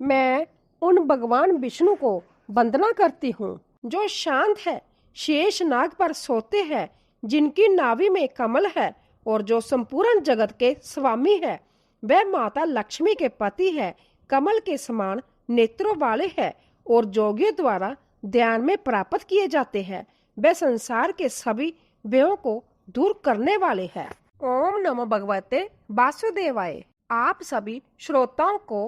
मैं उन भगवान विष्णु को वंदना करती हूँ जो शांत है, शेष नाग पर सोते हैं, जिनकी नाभि में कमल है और जो संपूर्ण जगत के स्वामी है। वह माता लक्ष्मी के पति है, कमल के समान नेत्रों वाले है और जोगियों द्वारा ध्यान में प्राप्त किए जाते हैं। वह संसार के सभी व्ययों को दूर करने वाले हैं। ओम नमो भगवते वासुदेवाय। आप सभी श्रोताओं को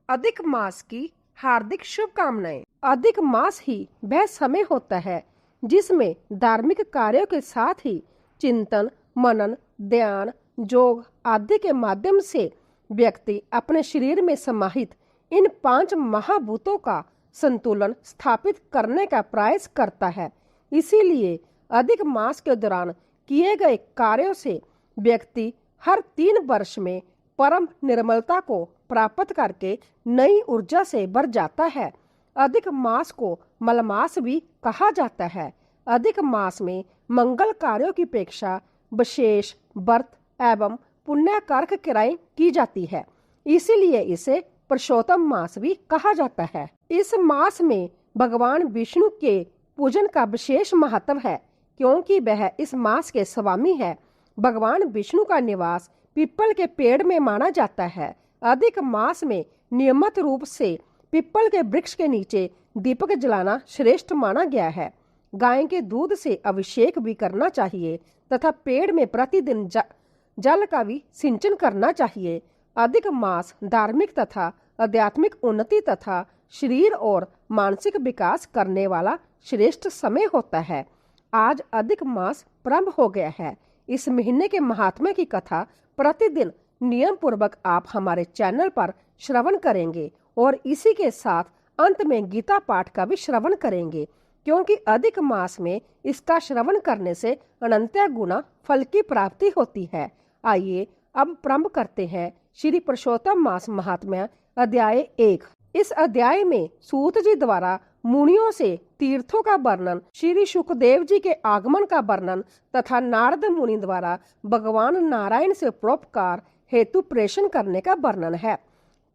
अधिक मास की हार्दिक शुभकामनाएं। अधिक मास ही वह समय होता है जिसमें धार्मिक कार्यों के साथ ही चिंतन, मनन, ध्यान, योग आदि के माध्यम से व्यक्ति अपने शरीर में समाहित इन 5 महाभूतों का संतुलन स्थापित करने का प्रयास करता है। इसीलिए अधिक मास के दौरान किए गए कार्यों से व्यक्ति हर 3 वर्ष में परम निर्मलता को प्राप्त करके नई ऊर्जा से भर जाता है। अधिक मास को मलमास भी कहा जाता है। अधिक मास में मंगल कार्यों की अपेक्षा विशेष व्रत एवं पुण्य कार्य क्रियाएं की जाती है। इसीलिए इसे पुरुषोत्तम मास भी कहा जाता है। इस मास में भगवान विष्णु के पूजन का विशेष महत्व है, क्योंकि वह इस मास के स्वामी है। भगवान विष्णु का निवास पीपल के पेड़ में माना जाता है। अधिक मास में नियमित रूप से पीपल के वृक्ष के नीचे दीपक जलाना श्रेष्ठ माना गया है। गाय के दूध से अभिषेक भी करना चाहिए तथा पेड़ में प्रतिदिन जल का भी सिंचन करना चाहिए। अधिक मास धार्मिक तथा आध्यात्मिक उन्नति तथा शरीर और मानसिक विकास करने वाला श्रेष्ठ समय होता है। आज अधिक मास प्रारंभ हो गया है। इस महीने के महात्म्य की कथा प्रतिदिन नियम पूर्वक आप हमारे चैनल पर श्रवण करेंगे और इसी के साथ अंत में गीता पाठ का भी श्रवण करेंगे, क्योंकि अधिक मास में इसका श्रवण करने से अनंत गुना फल की प्राप्ति होती है। आइए अब प्रारंभ करते हैं श्री पुरुषोत्तम मास महात्म्य अध्याय 1। इस अध्याय में सूत जी द्वारा मुनियों से तीर्थों का वर्णन, श्री सुखदेव जी के आगमन का वर्णन तथा नारद मुनि द्वारा भगवान नारायण से परोपकार हेतु प्रेषण करने का वर्णन है।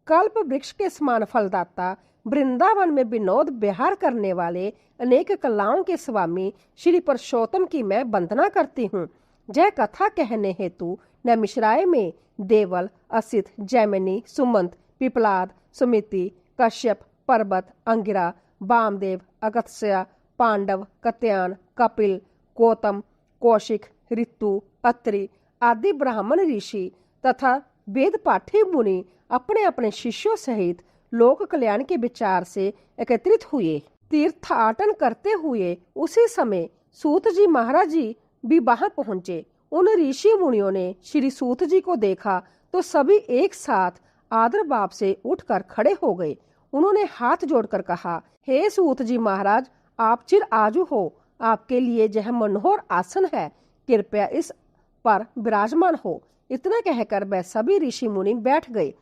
कल्प वृक्ष के समान फलदाता, वृंदावन में विनोद विहार करने वाले, अनेक कलाओं के स्वामी श्री पुरुषोत्तम की मैं वंदना करती हूँ। यह कथा कहने हेतु नैमिषारण्य में देवल, असित, जैमिनी, सुमंत, पिपलाद, सुमिति, कश्यप, पर्वत, अंगिरा, वामदेव, अगस्त्य, पांडव, कत्यायन, कपिल, गौतम, कौशिक, ऋतु, अत्रि आदि ब्राह्मण ऋषि तथा वेद पाठी मुनि अपने अपने शिष्यों सहित लोक कल्याण के विचार से एकत्रित हुए। तीर्थाटन करते हुए उसी समय सूत जी महाराज जी भी वहां पहुंचे। उन ऋषि मुनियों ने श्री सूत जी को देखा तो सभी एक साथ आदर भाव से उठकर खड़े हो गए। उन्होंने हाथ जोड़कर कहा, हे सूत जी महाराज, आप चिर आजू हो। आपके लिए यह मनोहर आसन है, कृपया इस पर विराजमान हो। इतना कहकर वह सभी ऋषि मुनि बैठ गए।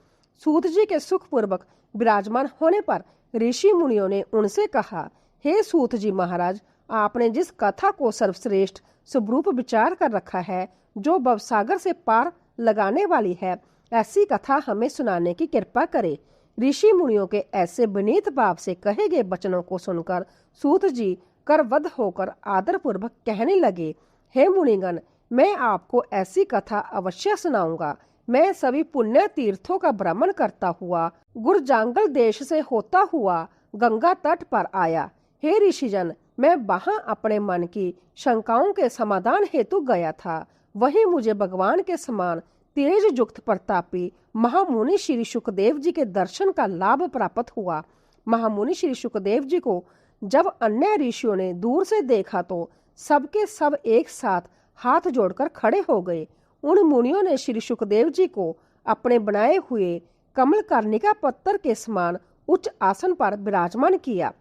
सूत जी के सुख पूर्वक विराजमान होने पर ऋषि मुनियों ने उनसे कहा, हे सूत जी महाराज, आपने जिस कथा को सर्वश्रेष्ठ स्वरूप विचार कर रखा है, जो भवसागर से पार लगाने वाली है, ऐसी कथा हमें सुनाने की कृपा करे। ऋषि मुनियों के ऐसे विनीत भाव से कहे गए वचनों को सुनकर सूत जी करवद होकर आदर पूर्वक कहने लगे, हे मुनिगण, मैं आपको ऐसी कथा अवश्य सुनाऊंगा। मैं सभी पुण्य तीर्थों का भ्रमण करता हुआ गुरजांगल देश से होता हुआ गंगा तट पर आया। हे ऋषिजन, मैं वहां अपने मन की शंकाओं के समाधान हेतु गया था। वहीं मुझे भगवान के समान तेज युक्त प्रतापी महामुनि श्री सुखदेव जी के दर्शन का लाभ प्राप्त हुआ। महामुनि श्री सुखदेव जी को जब अन्य ऋषियों ने दूर से देखा तो सबके सब एक साथ हाथ जोड़कर खड़े हो गए। उन मुनियों ने श्री सुखदेव जी को अपने बनाए हुए कमल कर्णिका पत्थर के समान उच्च आसन पर विराजमान किया।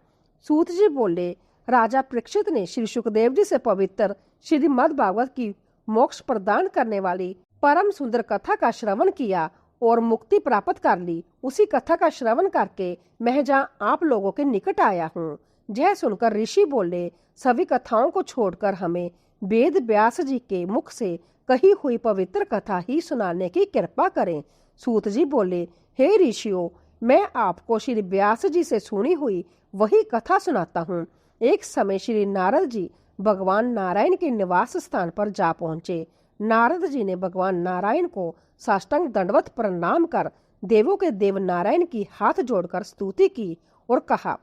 सूत जी बोले, राजा परीक्षित ने श्री सुखदेव जी से पवित्र श्रीमद् भागवत की मोक्ष प्रदान करने वाली परम सुंदर कथा का श्रवण किया और मुक्ति प्राप्त कर ली। उसी कथा का श्रवण करके मैं जहाँ आप लोगों के निकट आया हूँ। यह सुनकर ऋषि बोले, सभी कथाओं को छोड़कर हमें वेद व्यास जी के मुख से कही हुई पवित्र कथा ही सुनाने की कृपा करें। सूत जी बोले, हे ऋषियों, मैं आपको श्री व्यास जी से सुनी हुई वही कथा सुनाता हूँ। एक समय श्री नारद जी भगवान नारायण के निवास स्थान पर जा पहुंचे। नारद जी ने भगवान नारायण को साष्टांग दंडवत प्रणाम कर देवों के देव नारायण की हाथ जोड़कर स्तुति की और कहा,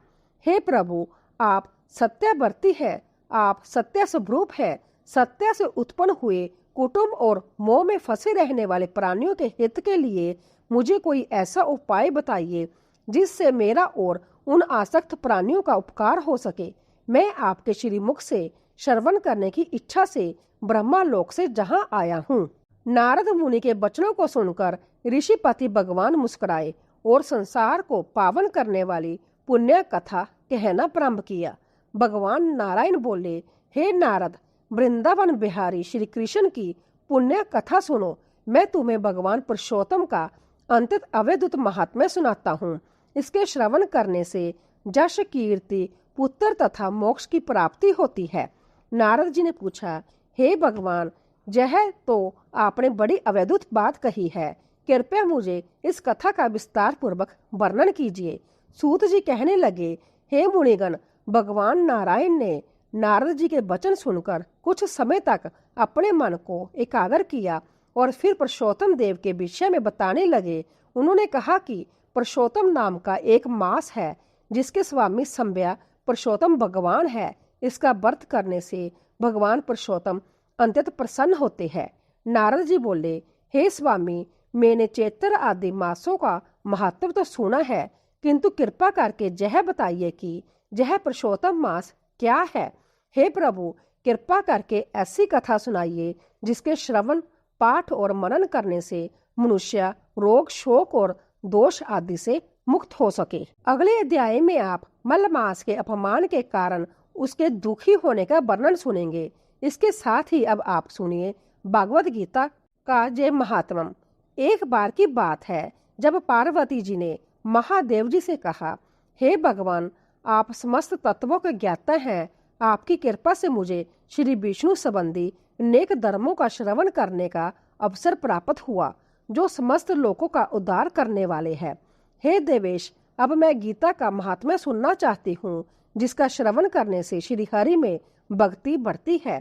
हे प्रभु, आप सत्यावर्ती है, आप सत्य स्वरूप है। सत्य से उत्पन्न हुए कुटुंब और मोह में फंसे रहने वाले प्राणियों के हित के लिए मुझे कोई ऐसा उपाय बताइए जिससे मेरा और उन आसक्त प्राणियों का उपकार हो सके। मैं आपके श्रीमुख से श्रवण करने की इच्छा से ब्रह्मा लोक से जहाँ आया हूँ। नारद मुनि के वचनों को सुनकर ऋषिपति भगवान मुस्कुराए और संसार को पावन करने वाली पुण्य कथा कहना प्रारंभ किया। भगवान नारायण बोले, हे नारद, वृंदावन बिहारी श्री कृष्ण की पुण्य कथा सुनो। मैं तुम्हें भगवान पुरुषोत्तम का अंतत अवैधुत महात्म्य सुनाता हूँ। इसके श्रवण करने से यश, कीर्ति, पुत्र तथा मोक्ष की प्राप्ति होती है। नारद जी ने पूछा, हे भगवान, यह तो आपने बड़ी अवैधुत बात कही है। कृपया मुझे इस कथा का विस्तार पूर्वक वर्णन कीजिए। सूत जी कहने लगे, हे मुनिगण, भगवान नारायण ने नारद जी के वचन सुनकर कुछ समय तक अपने मन को एकाग्र किया और फिर पुरुषोत्तम देव के विषय में बताने लगे। उन्होंने कहा कि पुरुषोत्तम नाम का एक मास है जिसके स्वामी संज्ञा पुरुषोत्तम भगवान है। इसका व्रत करने से भगवान पुरुषोत्तम अत्यंत प्रसन्न होते हैं। नारद जी बोले, हे स्वामी, मैंने चैत्र आदि मासों का महत्व तो सुना है, किंतु कृपा करके यह बताइए कि यह पुरुषोत्तम मास क्या है। हे प्रभु, कृपा करके ऐसी कथा सुनाइए जिसके श्रवण, पाठ और मनन करने से मनुष्य रोग, शोक और दोष आदि से मुक्त हो सके। अगले अध्याय में आप मलमास के अपमान के कारण उसके दुखी होने का वर्णन सुनेंगे। इसके साथ ही अब आप सुनिए भागवत गीता का जय महात्म्य। एक बार की बात है जब पार्वती जी ने महादेव जी से कहा, हे भगवान, आप समस्त तत्वों के ज्ञाता हैं। आपकी कृपा से मुझे श्री विष्णु संबंधी नेक धर्मों का श्रवण करने का अवसर प्राप्त हुआ जो समस्त लोगों का उद्धार करने वाले हैं। हे देवेश, अब मैं गीता का महात्म्य सुनना चाहती हूँ जिसका श्रवण करने से श्री हरि में भक्ति बढ़ती है।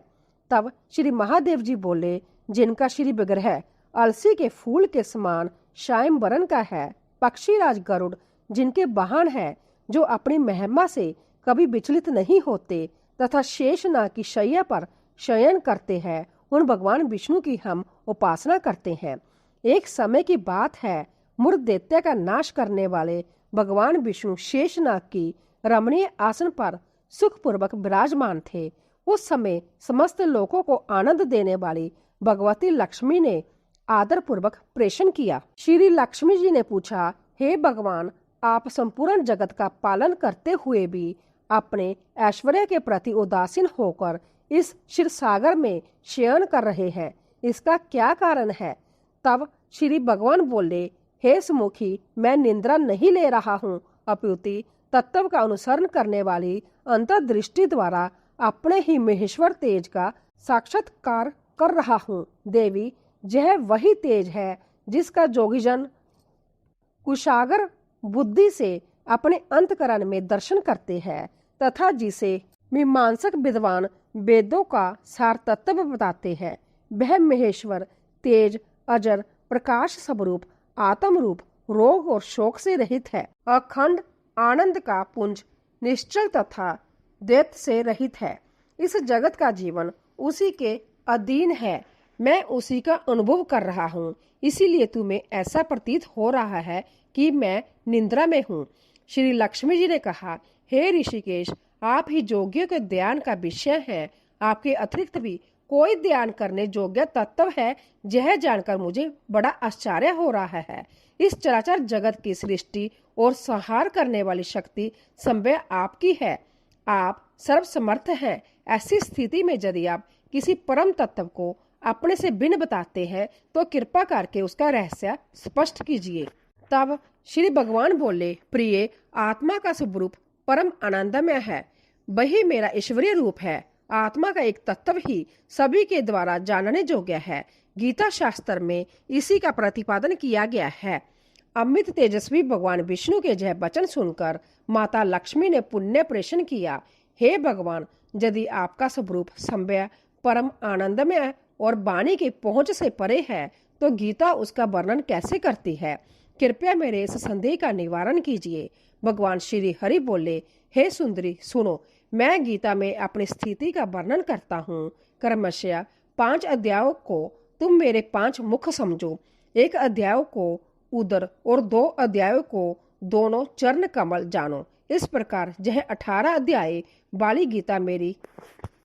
तब श्री महादेव जी बोले, जिनका श्री विग्रह अलसी के फूल के समान श्याम वर्ण का है, पक्षीराज गरुड़ जिनके वाहन है, जो अपनी महिमा से कभी विचलित नहीं होते तथा शेषनाग की शैया पर शयन करते हैं, उन भगवान विष्णु की हम उपासना करते हैं। एक समय की बात है, मूर्ख दैत्य का नाश करने वाले भगवान विष्णु शेषनाग की रमणीय आसन पर सुखपूर्वक विराजमान थे। उस समय समस्त लोगों को आनंद देने वाली भगवती लक्ष्मी ने आदर पूर्वक प्रेषण किया। श्री लक्ष्मी जी ने पूछा, हे भगवान, आप संपूर्ण जगत का पालन करते हुए भी अपने ऐश्वर्य के प्रति उदासीन होकर इस क्षीर सागर में शयन कर रहे हैं, इसका क्या कारण है। तब श्री भगवान बोले, हे सुमुखी, मैं निंद्रा नहीं ले रहा हूँ, अपितु तत्व का अनुसरण करने वाली अंतर्दृष्टि द्वारा अपने ही महेश्वर तेज का साक्षात्कार कर रहा हूँ। देवी, यह वही तेज है जिसका जोगीजन कुशागर बुद्धि से अपने अंतकरण में दर्शन करते हैं तथा जिसे मीमांसक विद्वान वेदों का सार तत्व बताते हैं। वह महेश्वर तेज, अजर, प्रकाश स्वरूप, आत्म रूप, रोग और शोक से रहित है। अखंड आनंद का पुंज, निश्चल तथा द्वैत से रहित है। इस जगत का जीवन उसी के अधीन है। मैं उसी का अनुभव कर रहा हूँ, इसीलिए तुम्हें ऐसा प्रतीत हो रहा है कि मैं निंद्रा में हूँ। श्री लक्ष्मी जी ने कहा, हे ऋषिकेश, आप ही योग्यों के ध्यान का विषय हैं। आपके अतिरिक्त भी कोई ध्यान करने योग्य तत्व है, यह जानकर मुझे बड़ा आश्चर्य हो रहा है। इस चराचर जगत की सृष्टि और संहार करने वाली शक्ति संभव आपकी है। आप सर्वसमर्थ हैं। ऐसी स्थिति में यदि आप किसी परम तत्व को अपने से भिन्न बताते हैं तो कृपा करके उसका रहस्य स्पष्ट कीजिए। तब श्री भगवान बोले, प्रिय, आत्मा का स्वरूप परम आनंदमय है, वही मेरा ईश्वरीय रूप है। आत्मा का एक तत्व ही सभी के द्वारा जानने योग्य है। गीता शास्त्र में इसी का प्रतिपादन किया गया है। अमित तेजस्वी भगवान विष्णु के यह वचन सुनकर माता लक्ष्मी ने पुण्य प्रेषण किया। हे भगवान, यदि आपका स्वरूप सम्य, परम आनंदमय और वाणी की पहुंच से परे है तो गीता उसका वर्णन कैसे करती है? कृपया मेरे इस संदेह का निवारण कीजिए। भगवान श्री हरि बोले, हे सुंदरी सुनो, मैं गीता में अपनी स्थिति का वर्णन करता हूँ। क्रमशः 5 अध्यायों को तुम मेरे 5 मुख समझो। एक अध्याय को उदर और 2 अध्यायों को दोनों चरण कमल जानो। इस प्रकार यह 18 अध्याय वाली गीता मेरी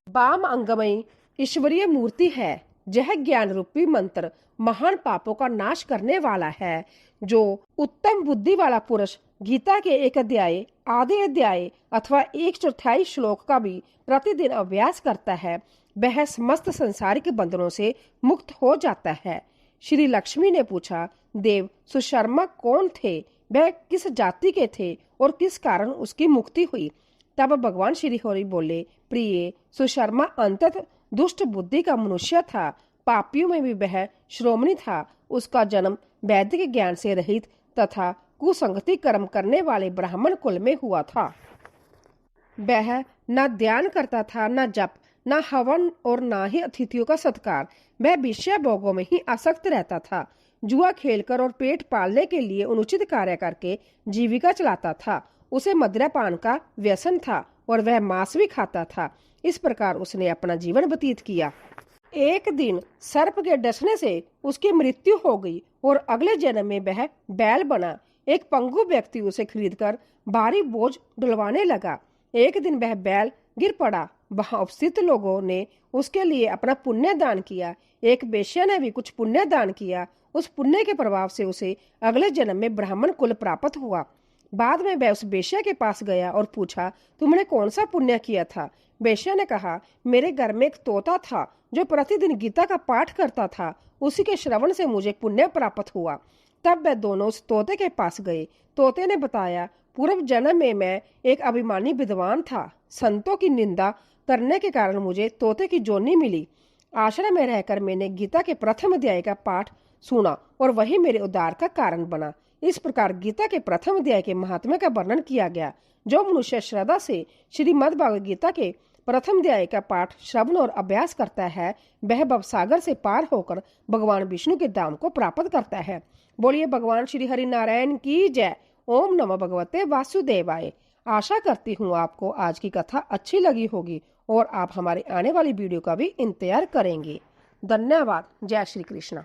वाम अंगमयी ईश्वरीय मूर्ति है। यह ज्ञान रूपी मंत्र महान पापों का नाश करने वाला है। जो उत्तम बुद्धि वाला पुरुष गीता के एक अध्याय, आधे अध्याय अथवा 1/4 श्लोक का भी प्रतिदिन अभ्यास करता है, वह समस्त संसारिक बंधनों से मुक्त हो जाता है। श्री लक्ष्मी ने पूछा, देव सुशर्मा कौन थे? वह किस जाति के थे और किस कारण उसकी मुक्ति हुई? तब भगवान श्री हरि बोले, प्रिय, सुशर्मा अंततः दुष्ट बुद्धि का मनुष्य था। पापियों में भी वह श्रोमणी था। उसका जन्म वैदिक ज्ञान से रहित तथा कुसंगति कर्म करने वाले ब्राह्मण कुल में हुआ था। वह न ध्यान करता था, न जप, न हवन और न ही अतिथियों का सत्कार। वह विषय भोगों में ही आसक्त रहता था। जुआ खेलकर और पेट पालने के लिए अनुचित कार्य करके जीविका चलाता था। उसे मदिरापान का व्यसन था और वह मांस भी खाता था। इस प्रकार उसने अपना जीवन व्यतीत किया। एक दिन सर्प के डसने से उसकी मृत्यु हो गई और अगले जन्म में वह बैल बना। एक पंगु व्यक्ति उसे खरीदकर भारी बोझ ढुलवाने लगा। एक दिन वह बैल गिर पड़ा। वहां उपस्थित लोगों ने उसके लिए अपना पुण्य दान किया। एक वेश्या ने भी कुछ पुण्य दान किया। उस पुण्य के प्रभाव से उसे अगले जन्म में ब्राह्मण कुल प्राप्त हुआ। बाद में वह उस वेश्या के पास गया और पूछा, तुमने कौन सा पुण्य किया था? वेश्या ने कहा, मेरे घर में एक तोता था जो प्रतिदिन गीता का पाठ करता था। उसी के श्रवण से मुझे पुण्य प्राप्त हुआ। तब वह दोनों उस तोते के पास गए। तोते ने बताया, पूर्व जन्म में मैं एक अभिमानी विद्वान था। संतों की निंदा करने के कारण मुझे तोते की जोनी मिली। आश्रम में रहकर मैंने गीता के प्रथम अध्याय का पाठ सुना और वही मेरे उद्धार का कारण बना। इस प्रकार गीता के प्रथम अध्याय के महात्म्य का वर्णन किया गया। जो मनुष्य श्रद्धा से श्रीमद् भगवद गीता के प्रथम अध्याय का पाठ, श्रवण और अभ्यास करता है, वह भवसागर से पार होकर भगवान विष्णु के धाम को प्राप्त करता है। बोलिए भगवान श्री हरि नारायण की जय। ओम नमो भगवते वासुदेवाय। आशा करती हूँ आपको आज की कथा अच्छी लगी होगी और आप हमारे आने वाली वीडियो का भी इंतजार करेंगे। धन्यवाद। जय श्री कृष्ण।